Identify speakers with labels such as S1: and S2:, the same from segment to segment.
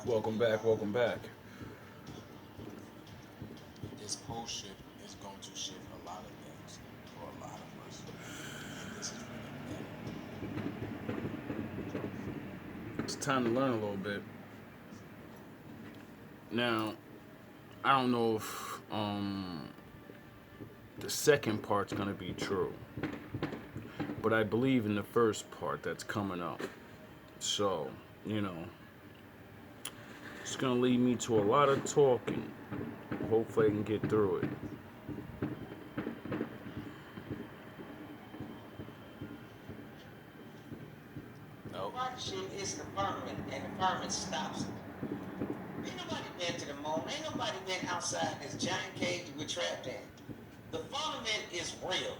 S1: Welcome back, welcome back.
S2: This pole shift is going to shift a lot of things for a lot of us, and this is for the better.
S1: It's time to learn a little bit. Now, I don't know if the second part's gonna be true, but I believe in the first part that's coming up. So, you know, it's gonna lead me to a lot of talking. Hopefully, I can get through it.
S2: Nope.
S3: Rocket ship is the firmament, and the firmament stops it. Ain't nobody been to the moon. Ain't nobody been outside this giant cage that we're trapped in. The firmament is real.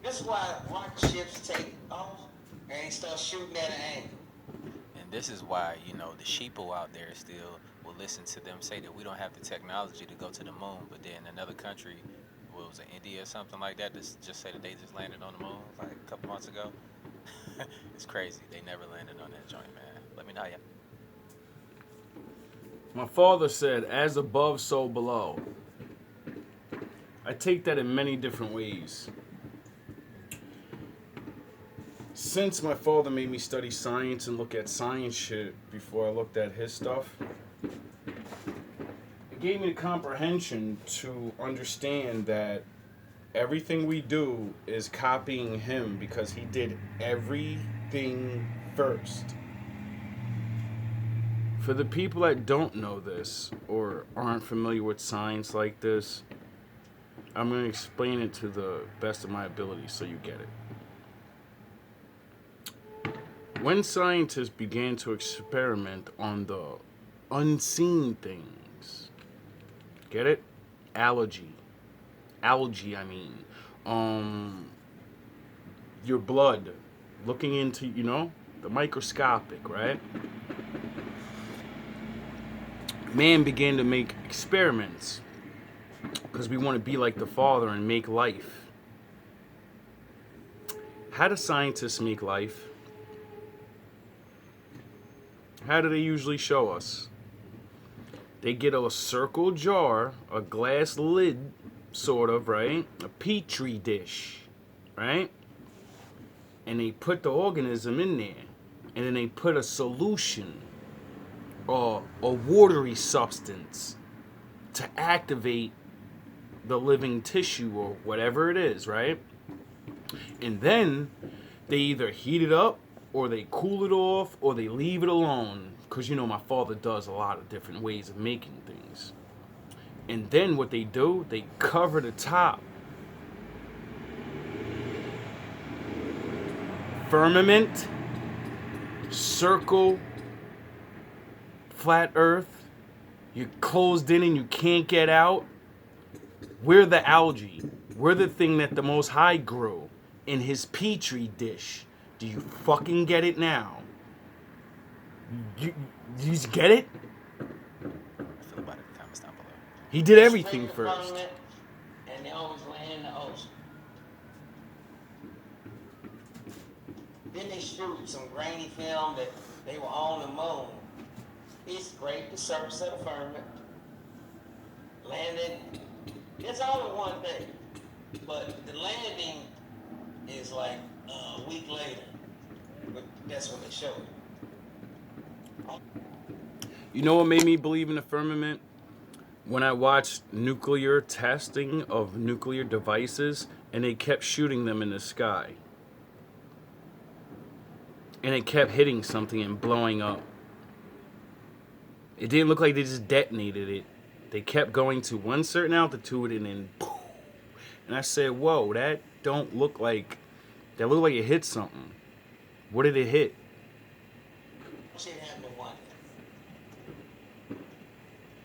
S3: This is why rocket ships take off and start shooting at an angle.
S2: And this is why, the sheeple out there still will listen to them say that we don't have the technology to go to the moon, but then another country, what was it, India or something like that, just say that they just landed on the moon like a couple months ago. It's crazy. They never landed on that joint, man. Let me know, yeah.
S1: My father said, as above, so below. I take that in many different ways. Since my father made me study science and look at science shit before I looked at his stuff, it gave me the comprehension to understand that everything we do is copying him because he did everything first. For the people that don't know this or aren't familiar with science like this, I'm going to explain it to the best of my ability so you get it. When scientists began to experiment on the unseen things, get it? Allergy. Algae, I mean. Your blood. Looking into, the microscopic, right? Man began to make experiments because we want to be like the Father and make life. How do scientists make life? How do they usually show us? They get a circle jar, a glass lid, sort of, right? A petri dish, right? And they put the organism in there. And then they put a solution or a watery substance to activate the living tissue or whatever it is, right? And then they either heat it up or they cool it off or they leave it alone. Because, my father does a lot of different ways of making things. And then what they do, they cover the top. Firmament, circle, flat earth, you're closed in and you can't get out. We're the algae. We're the thing that the Most High grew in his petri dish. Do you fucking get it now? You just get it?
S2: Feel about it in the comments down below.
S1: He did
S3: They
S1: everything
S3: spring the
S1: first.
S3: firmament, and they always land in the ocean. Then they shoot some grainy film that they were on the moon. He scraped the surface of the firmament, landed. It's all in one day, but the landing is like a week later. But that's when they show it.
S1: You know what made me believe in the firmament? When I watched nuclear testing of nuclear devices and they kept shooting them in the sky. And it kept hitting something and blowing up. It didn't look like they just detonated it. They kept going to one certain altitude and then boom. And I said, whoa, that looked like it hit something. What did it hit?
S3: Shit happened in one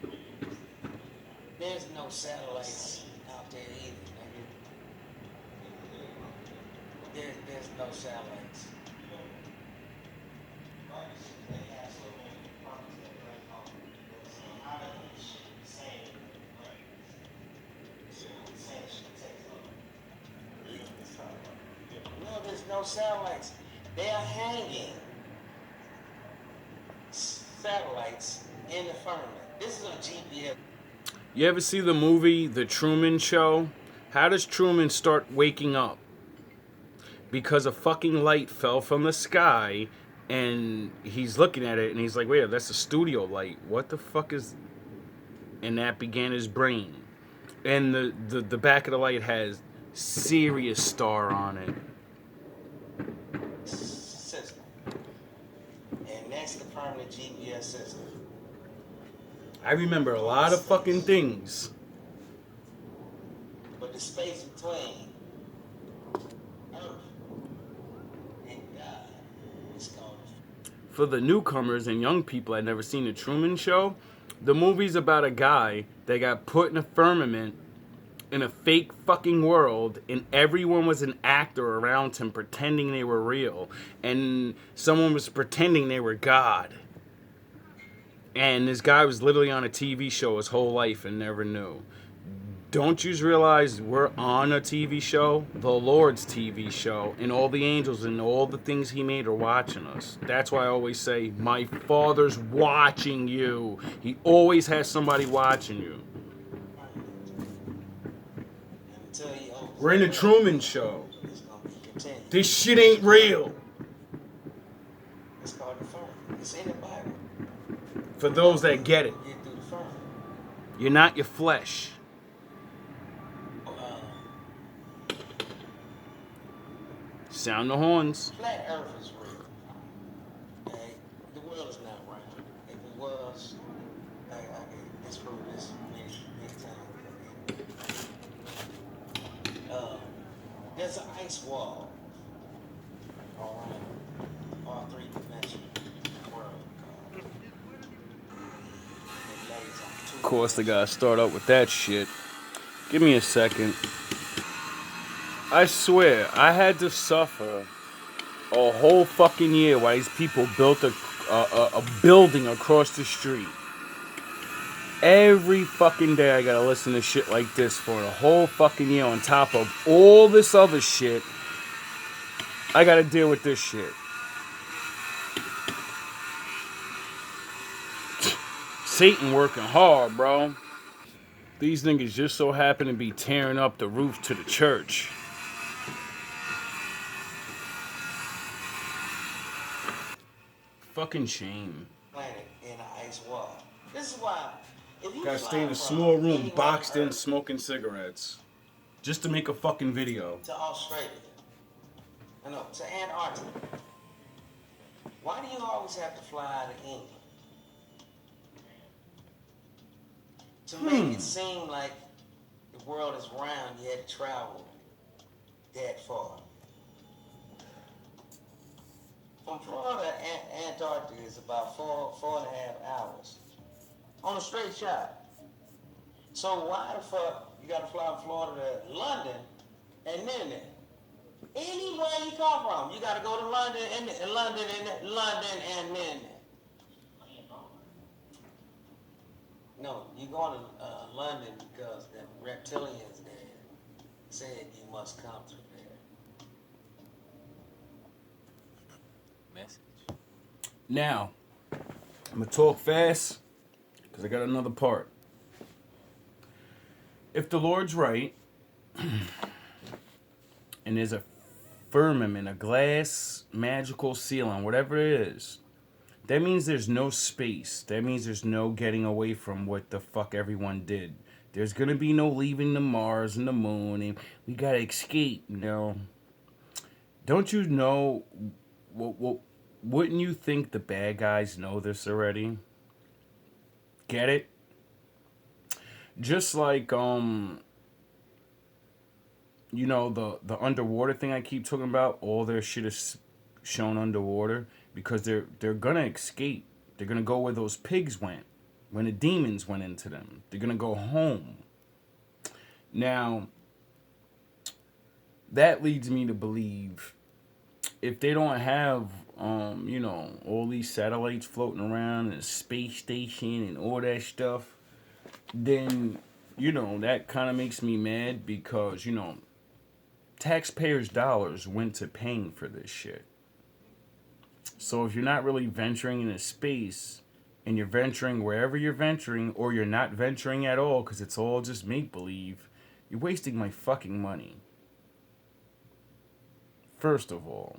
S3: day. There's no satellites out there either, nigga. There's no satellites. No, there's no satellites. They are hanging satellites in the firmament. This is on GPS.
S1: You ever see the movie The Truman Show? How does Truman start waking up? Because a fucking light fell from the sky, and he's looking at it and he's like, wait, that's a studio light. What the fuck is... And that began his brain. And the back of the light has Sirius Star on it.
S3: System. And that's the permanent GPS system.
S1: I remember a lot of fucking things.
S3: But the space between Earth and God is called.
S1: For the newcomers and young people that never seen The Truman Show, the movie's about a guy that got put in a firmament in a fake fucking world, and everyone was an actor around him pretending they were real, and someone was pretending they were God. And this guy was literally on a TV show his whole life and never knew. Don't you realize we're on a TV show? The Lord's TV show. And all the angels and all the things he made are watching us. That's why I always say, my Father's watching you. He always has somebody watching you. We're in the Truman Show. This shit ain't real.
S3: It's called the firmament. It's in the Bible.
S1: For those that get it.
S3: Get through the firmament.
S1: You're not your flesh. Sound the horns.
S3: Flat Earth is real. Okay? The world is not round. If it was, I can disprove this many times. There's an ice wall around our three-dimensional world.
S1: Of course, they gotta start out with that shit. Give me a second. I swear, I had to suffer a whole fucking year while these people built a building across the street. Every fucking day I gotta listen to shit like this for a whole fucking year on top of all this other shit. I gotta deal with this shit. Satan working hard, bro. These niggas just so happen to be tearing up the roof to the church. Fucking shame.
S3: Planet in an ice wall. This is why. If you
S1: Gotta
S3: fly
S1: stay in a
S3: from
S1: small room,
S3: anywhere
S1: boxed
S3: on
S1: in,
S3: Earth
S1: smoking cigarettes. Just to make a fucking video.
S3: to Australia, to Antarctica. Why do you always have to fly to England? To make it seem like the world is round, you had to travel that far. From Florida to Antarctica is about four and a half hours on a straight shot. So why the fuck you gotta fly from Florida to London and then there? Anywhere you come from, you gotta go to London and London and then there. No, you going to London because the reptilians there said you must come through there.
S2: Message.
S1: Now, I'm gonna talk fast because I got another part. If the Lord's right, and there's a firmament, a glass magical ceiling, whatever it is, that means there's no space. That means there's no getting away from what the fuck everyone did. There's gonna be no leaving the Mars and the moon, and we gotta escape, you know. Don't you know? Wouldn't you think the bad guys know this already? Get it? Just like the underwater thing I keep talking about. All their shit is shown underwater because they're gonna escape. They're gonna go where those pigs went when the demons went into them. They're gonna go home. Now, that leads me to believe if they don't have all these satellites floating around and a space station and all that stuff, then that kind of makes me mad because taxpayers' dollars went to paying for this shit. So if you're not really venturing into space, and you're venturing wherever you're venturing, or you're not venturing at all because it's all just make believe, you're wasting my fucking money. First of all,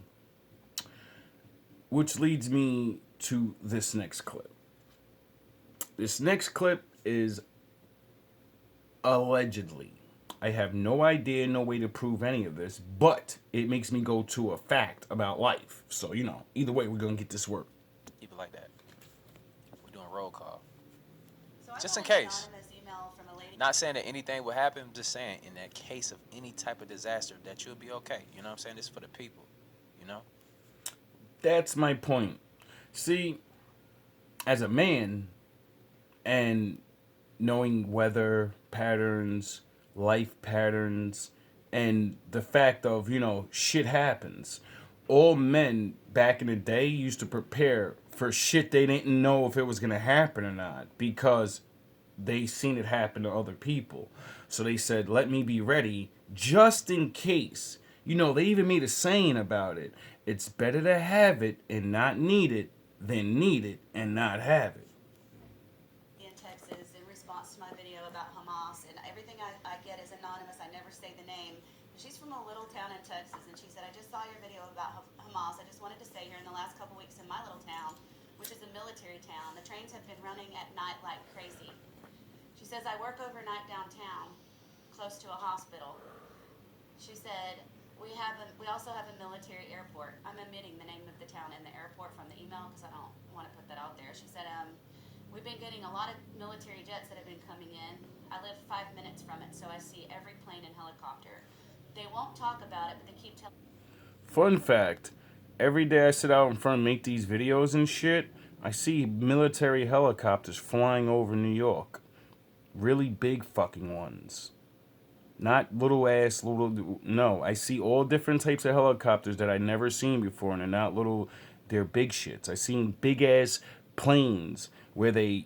S1: which leads me to this next clip. This next clip is allegedly. I have no idea, no way to prove any of this, but it makes me go to a fact about life. So, either way, we're going to get this work.
S2: Keep it like that. We're doing roll call.
S4: So I
S2: Just in
S4: got an
S2: case.
S4: anonymous email from a lady.
S2: Not saying that anything will happen, I'm just saying in that case of any type of disaster that you'll be okay. You know what I'm saying? This is for the people, you know?
S1: That's my point. See, as a man, and knowing weather patterns, life patterns, and the fact of, shit happens. All men back in the day used to prepare for shit they didn't know if it was going to happen or not because they seen it happen to other people. So they said, let me be ready just in case. They even made a saying about it. It's better to have it and not need it than need it and not have it.
S4: In Texas, in response to my video about Hamas, and everything I get is anonymous. I never say the name. But she's from a little town in Texas, and she said, I just saw your video about Hamas. I just wanted to say here in the last couple weeks in my little town, which is a military town, the trains have been running at night like crazy. She says, I work overnight downtown, close to a hospital. She said, we also have a military airport. I'm omitting the name of the town and the airport from the email because I don't want to put that out there. She said, we've been getting a lot of military jets that have been coming in. I live 5 minutes from it, so I see every plane and helicopter. They won't talk about it, but they keep telling.
S1: Fun fact, every day I sit out in front and make these videos and shit, I see military helicopters flying over New York. Really big fucking ones. Not no, I see all different types of helicopters that I never seen before, and they're not little, they're big shits. I seen big ass planes where they,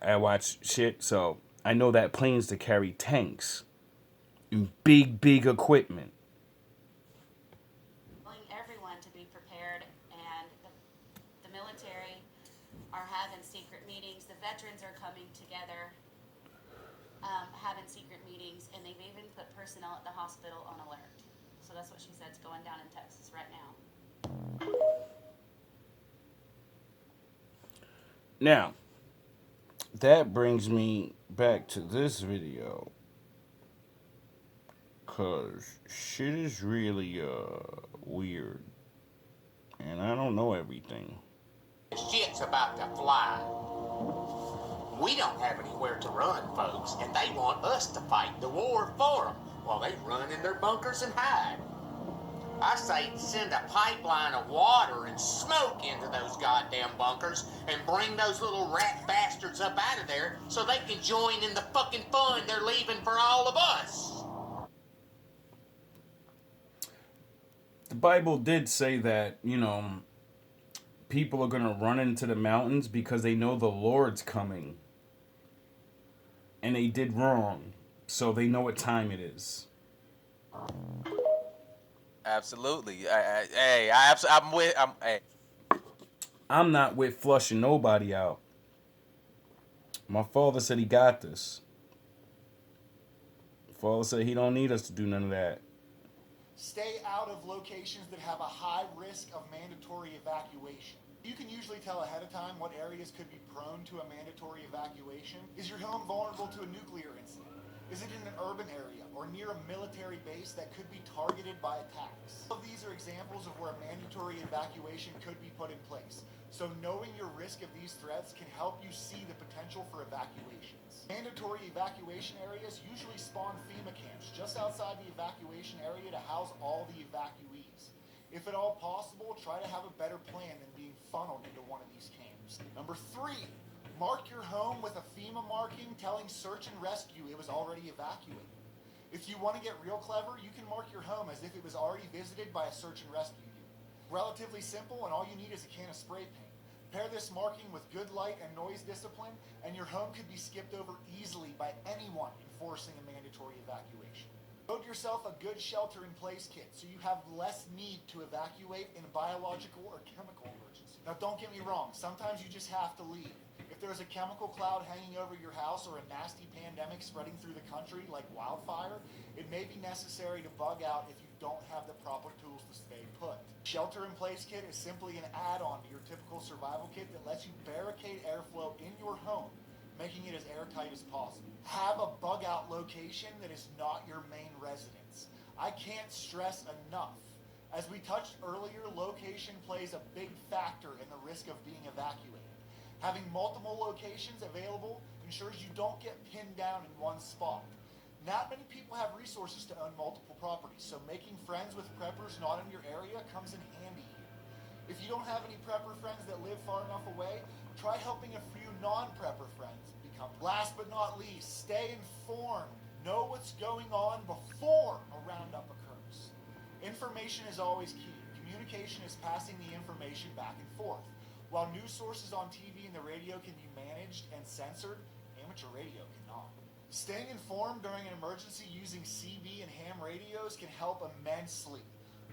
S1: I watch shit, so I know that planes to carry tanks and big equipment.
S4: Everyone to be prepared, and the military are having secret meetings. The veterans are coming together, having secret meetings, and they've even put personnel at the hospital on alert. So that's what she said is going down in Texas right now.
S1: Now, that brings me back to this video. Cause shit is really weird. And I don't know everything.
S5: Shit's about to fly. We don't have anywhere to run, folks, and they want us to fight the war for them while they run in their bunkers and hide. I say send a pipeline of water and smoke into those goddamn bunkers and bring those little rat bastards up out of there so they can join in the fucking fun they're leaving for all of us.
S1: The Bible did say that, people are going to run into the mountains because they know the Lord's coming. And they did wrong. So they know what time it is.
S2: Absolutely.
S1: I'm not with flushing nobody out. My father said he got this. Father said he don't need us to do none of that.
S6: Stay out of locations that have a high risk of mandatory evacuation. You can usually tell ahead of time what areas could be prone to a mandatory evacuation. Is your home vulnerable to a nuclear incident? Is it in an urban area or near a military base that could be targeted by attacks? All of these are examples of where mandatory evacuation could be put in place. So knowing your risk of these threats can help you see the potential for evacuations. Mandatory evacuation areas usually spawn FEMA camps just outside the evacuation area to house all the evacuees. If at all possible, try to have a better plan than being funneled into one of these camps. Number 3, mark your home with a FEMA marking telling search and rescue it was already evacuated. If you want to get real clever, you can mark your home as if it was already visited by a search and rescue unit. Relatively simple, and all you need is a can of spray paint. Pair this marking with good light and noise discipline, and your home could be skipped over easily by anyone enforcing a mandatory evacuation. Build yourself a good shelter-in-place kit so you have less need to evacuate in a biological or chemical emergency. Now don't get me wrong, sometimes you just have to leave. If there's a chemical cloud hanging over your house or a nasty pandemic spreading through the country like wildfire, it may be necessary to bug out if you don't have the proper tools to stay put. Shelter-in-place kit is simply an add-on to your typical survival kit that lets you barricade airflow in your home, making it as airtight as possible. Have a bug-out location that is not your main residence. I can't stress enough. As we touched earlier, location plays a big factor in the risk of being evacuated. Having multiple locations available ensures you don't get pinned down in one spot. Not many people have resources to own multiple properties, so making friends with preppers not in your area comes in handy here. If you don't have any prepper friends that live far enough away, try helping a few non-prepper friends become. Last but not least, stay informed. Know what's going on before a roundup occurs. Information is always key. Communication is passing the information back and forth. While news sources on TV and the radio can be managed and censored, amateur radio cannot. Staying informed during an emergency using CB and ham radios can help immensely.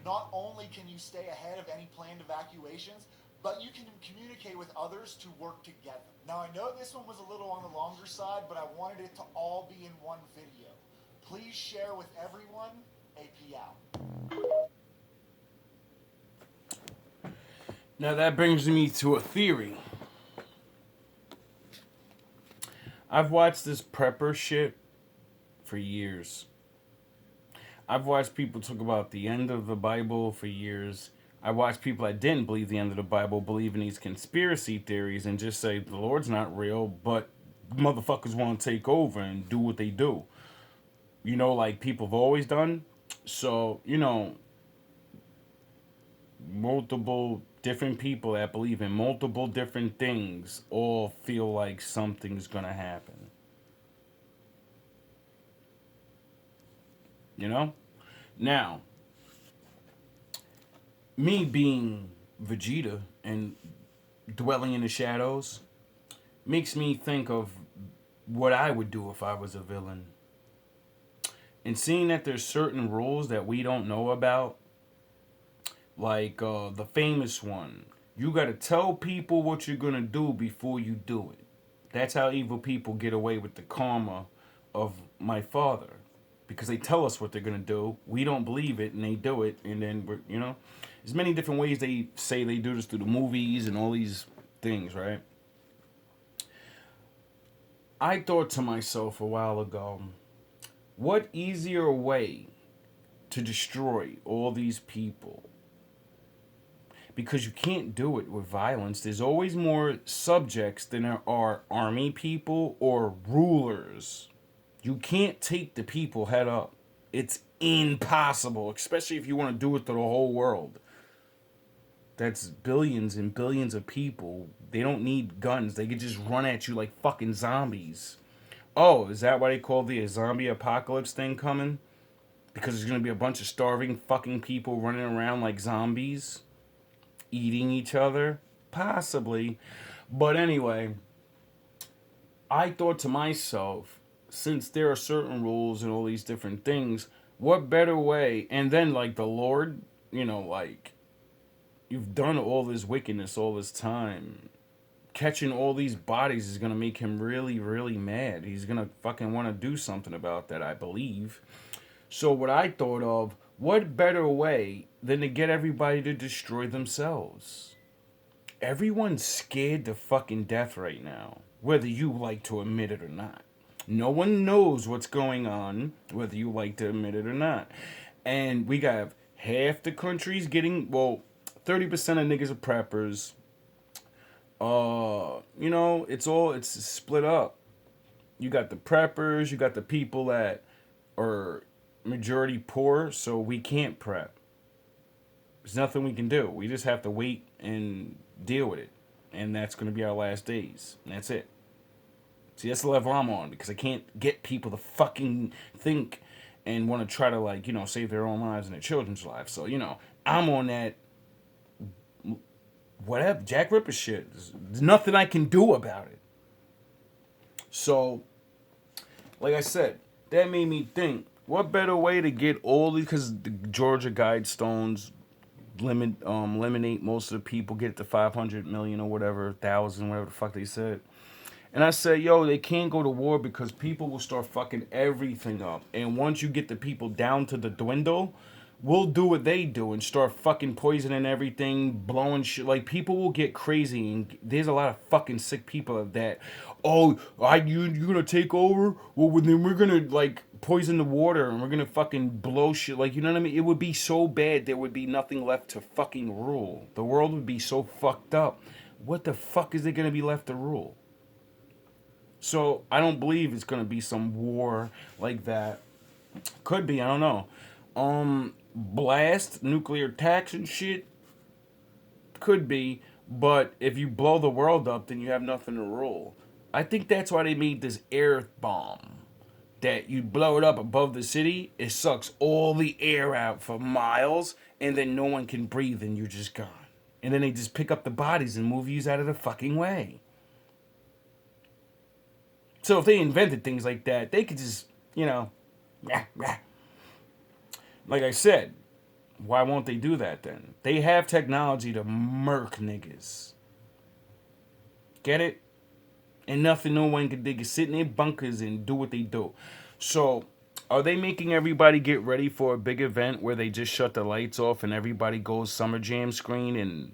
S6: Not only can you stay ahead of any planned evacuations, but you can communicate with others to work together. Now I know this one was a little on the longer side, but I wanted it to all be in one video. Please share with everyone. AP out.
S1: Now that brings me to a theory. I've watched this prepper shit for years. I've watched people talk about the end of the Bible for years. I watched people that didn't believe the end of the Bible believe in these conspiracy theories and just say the Lord's not real, but motherfuckers want to take over and do what they do. You know, like people have always done. So, you know, multiple different people that believe in multiple different things all feel like something's gonna happen. You know? Now, me being Vegeta and dwelling in the shadows makes me think of what I would do if I was a villain. And seeing that there's certain rules that we don't know about, like the famous one, you got to tell people what you're going to do before you do it. That's how evil people get away with the karma of my father. Because they tell us what they're going to do, we don't believe it, and they do it, and then, we're, you know. There's many different ways they say they do this through the movies and all these things, right? I thought to myself a while ago, what easier way to destroy all these people? Because you can't do it with violence. There's always more subjects than there are army people or rulers. You can't take the people head up. It's impossible, especially if you want to do it to the whole world. That's billions and billions of people. They don't need guns. They could just run at you like fucking zombies. Oh, is that why they call the zombie apocalypse thing coming? Because there's going to be a bunch of starving fucking people running around like zombies? Eating each other? Possibly. But anyway, I thought to myself, since there are certain rules and all these different things, what better way? And then, like, the Lord, you know, like, you've done all this wickedness all this time. Catching all these bodies is going to make him really, really mad. He's going to fucking want to do something about that, I believe. So what I thought of, what better way than to get everybody to destroy themselves? Everyone's scared to fucking death right now, whether you like to admit it or not. No one knows what's going on, whether you like to admit it or not. And we got half the country's getting, well, 30% of niggas are preppers. You know, it's split up. You got the preppers, you got the people that are majority poor, so we can't prep. There's nothing we can do. We just have to wait and deal with it. And that's going to be our last days. And that's it. See, that's the level I'm on, because I can't get people to fucking think and want to try to, like, you know, save their own lives and their children's lives. So, you know, I'm on that whatever, Jack Ripper shit. There's nothing I can do about it. So, like I said, that made me think, what better way to get all these, because the Georgia Guidestones eliminate most of the people, get it to 500 million or whatever, thousand, whatever the fuck they said. And I said, yo, they can't go to war because people will start fucking everything up. And once you get the people down to the dwindle, we'll do what they do and start fucking poisoning everything, blowing shit. Like, people will get crazy, and there's a lot of fucking sick people of that. Oh, you gonna take over? Well, then we're gonna, like, poison the water and we're gonna fucking blow shit. Like, you know what I mean? It would be so bad there would be nothing left to fucking rule. The world would be so fucked up. What the fuck is there gonna be left to rule? So I don't believe it's gonna be some war like that. Could be, I don't know. Blast, nuclear attacks and shit. Could be, but if you blow the world up, then you have nothing to rule. I think that's why they made this air bomb. That you blow it up above the city, it sucks all the air out for miles, and then no one can breathe, and you're just gone. And then they just pick up the bodies and move you out of the fucking way. So if they invented things like that, they could just, like I said, why won't they do that then? They have technology to murk niggas. Get it? And nothing no one can. They can sit in their bunkers and do what they do. So, are they making everybody get ready for a big event where they just shut the lights off and everybody goes Summer Jam screen and